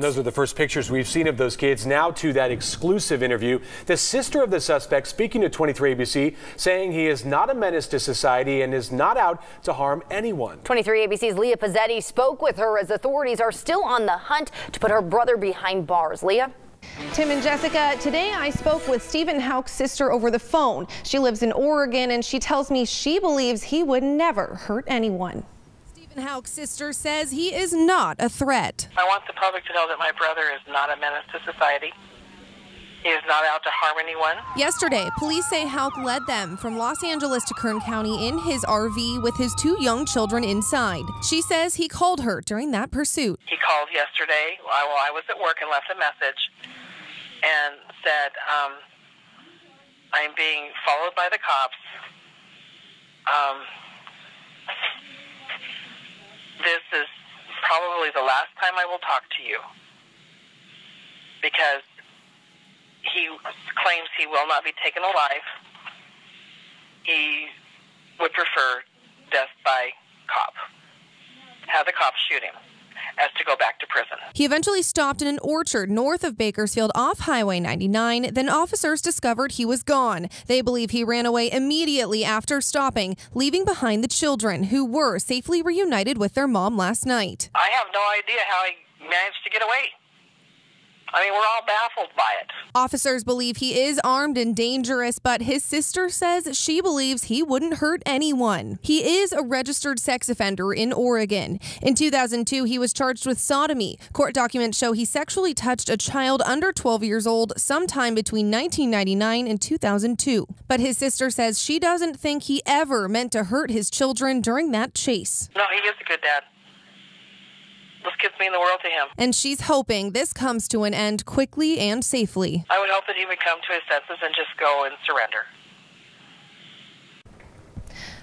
Those are the first pictures we've seen of those kids. Now to that exclusive interview. The sister of the suspect speaking to 23 ABC, saying he is not a menace to society and is not out to harm anyone. 23 ABC's Leah Pizzetti spoke with her as authorities are still on the hunt to put her brother behind bars. Leah? Tim and Jessica, today I spoke with Stephen Houk's sister over the phone. She lives in Oregon and she tells me she believes he would never hurt anyone. Stephen Houk's sister says he is not a threat. I want the public to know that my brother is not a menace to society. He is not out to harm anyone. Yesterday, police say Houk led them from Los Angeles to Kern County in his RV with his 2 young children inside. She says he called her during that pursuit. He called yesterday while I was at work and left a message and said, I'm being followed by the cops. This is probably the last time I will talk to you, because he claims he will not be taken alive. He would prefer death by cop. Have the cops shoot him as to go back to prison. He eventually stopped in an orchard north of Bakersfield off Highway 99. Then officers discovered he was gone. They believe he ran away immediately after stopping, leaving behind the children, who were safely reunited with their mom last night. I have no idea how he managed to get away. I mean, we're all baffled by it. Officers believe he is armed and dangerous, but his sister says she believes he wouldn't hurt anyone. He is a registered sex offender in Oregon. In 2002, he was charged with sodomy. Court documents show he sexually touched a child under 12 years old sometime between 1999 and 2002. But his sister says she doesn't think he ever meant to hurt his children during that chase. No, he is a good dad. This kids mean the world to him. And she's hoping this comes to an end quickly and safely. I would hope that he would come to his senses and just go and surrender.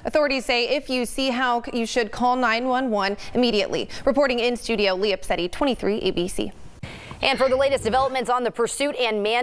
Authorities say if you see Houk, you should call 911 immediately. Reporting in studio, Leah Pizzetti, 23 ABC. And for the latest developments on the pursuit and man